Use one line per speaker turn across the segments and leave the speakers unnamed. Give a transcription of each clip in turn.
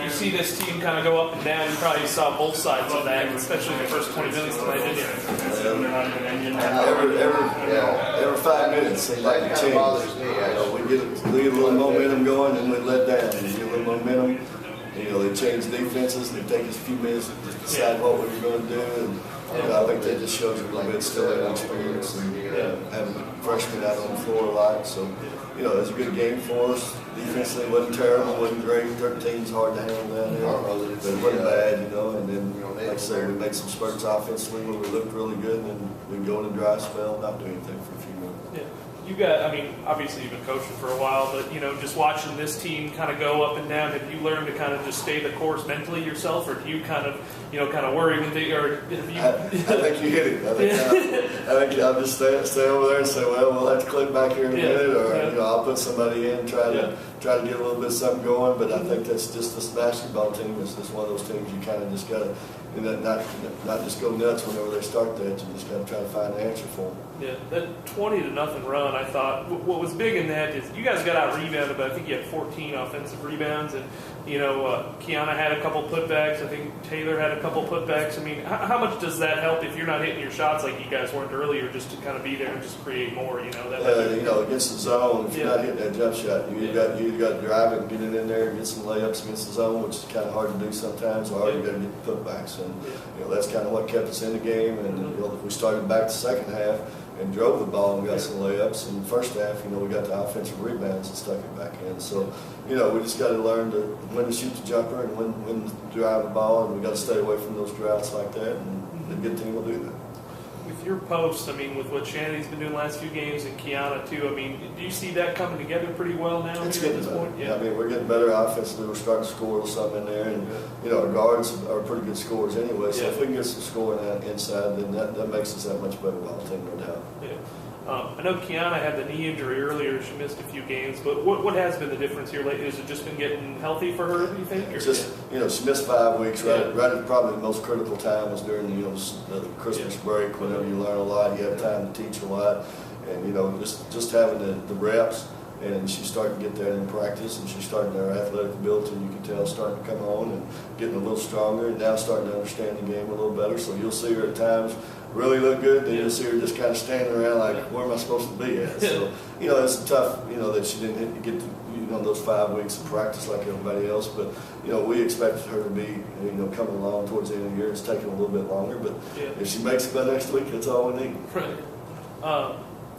You see this team kind of go up and down. You probably saw both sides of that, especially the first 20 minutes tonight, didn't you?
Every 5 minutes seems like a change. We get a little momentum going and we let down. And we get a little momentum. They change defenses. They take us a few minutes to decide what we were going to do. And I think that just shows a little bit still that experience and having freshmen out on the floor a lot. So, it was a good game for us. Defensively wasn't terrible, wasn't great. 13's hard to handle down there, but it wasn't bad, And then, like I say, we made some spurts offensively where we looked really good, and then we go in a dry spell and not do anything for a few minutes.
Yeah. Obviously you've been coaching for a while, but, just watching this team kind of go up and down, have you learned to kind of just stay the course mentally yourself, or do you kind of, worry when they, or have you...
I think you hit it. I think I'll just stay over there and say, well, we'll have to click back here in a minute, or, I'll put somebody in, try to get a little bit of something going, but I think that's just this basketball team. It's just one of those teams you kind of just got to, not just go nuts whenever they start that. You just got to try to find an answer for them.
Yeah, that 20-0 run, I thought, what was big in that is you guys got out rebounded, but I think you had 14 offensive rebounds, and, Kiana had a couple putbacks. I think Taylor had a couple putbacks. How much does that help if you're not hitting your shots like you guys weren't earlier, just to kind of be there and just create more,
against the zone, if you're not hitting that jump shot, you got to drive it and get it in there and get some layups against the zone, which is kind of hard to do sometimes, or you got to get the putbacks. And, that's kind of what kept us in the game. And, we started back the second half and drove the ball and got some layups. In the first half, we got the offensive rebounds and stuck it back in. So, we just got to learn when to shoot the jumper and when to drive the ball, and we got to stay away from those droughts like that, and a good team will do that.
With your post, with what Shanny's been doing the last few games and Kiana too, do you see that coming together pretty well now
it's
here at
getting
this point?
Yeah, we're getting better offensively. We're starting to score a little something in there, and our guards are pretty good scorers anyway. So if we can get some scoring inside, then that makes us that much better ball team, no doubt.
Yeah. I know Kiana had the knee injury earlier. She missed a few games, but what has been the difference here lately? Has it just been getting healthy for her, do you think?
It's just, she missed 5 weeks, right at probably the most critical time was during, the Christmas break, whenever you learn a lot, you have time to teach a lot, and, just having the reps, and she's starting to get that in practice, and she's starting her athletic ability, you can tell, starting to come on and getting a little stronger, and now starting to understand the game a little better, so you'll see her at times really look good, then you'll see her just kind of standing around like, where am I supposed to be at? So, it's tough, that she didn't get to, those 5 weeks of practice like everybody else, but, we expected her to be, coming along towards the end of the year. It's taking a little bit longer, but if she makes it by next week, that's all we need.
Right.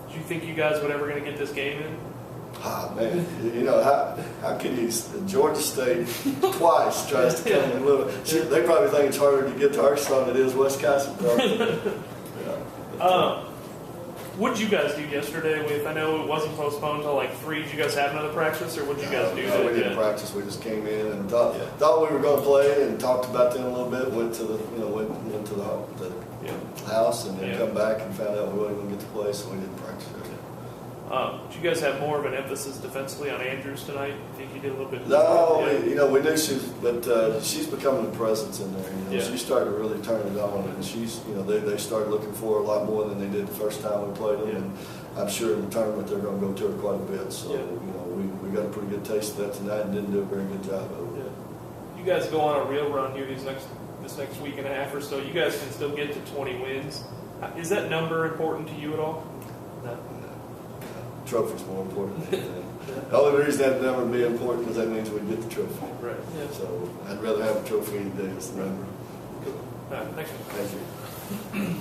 Do you think you guys would ever going to get this game in?
Ah, man, how can you? Georgia State twice tries to come in a little. They probably think it's harder to get to Arkansas than it is Wisconsin.
What did you guys do yesterday? I know it wasn't postponed until like 3. Did you guys have another practice, or what did you guys do?
No, we didn't practice. We just came in and thought we were going to play and talked about them a little bit. Went to the house and then come back and found out we weren't going to get to play, so we didn't practice.
Did you guys have more of an emphasis defensively on Andrews tonight? I think you did a little bit.
No, we knew she's becoming a presence in there. She started to really turn it on, and she's, they started looking for her a lot more than they did the first time we played them, and I'm sure in the tournament they're going to go to her quite a bit. So, we got a pretty good taste of that tonight and didn't do a very good job of it.
You guys go on a real run here this next week and a half or so. You guys can still get to 20 wins. Is that number important to you at all? No.
Trophy's more important than anything. The only reason that number would be important is that means we get the trophy.
Right. Yeah.
So I'd rather have a trophy any day as the number.
Cool. All right. Thank you.
Thank you.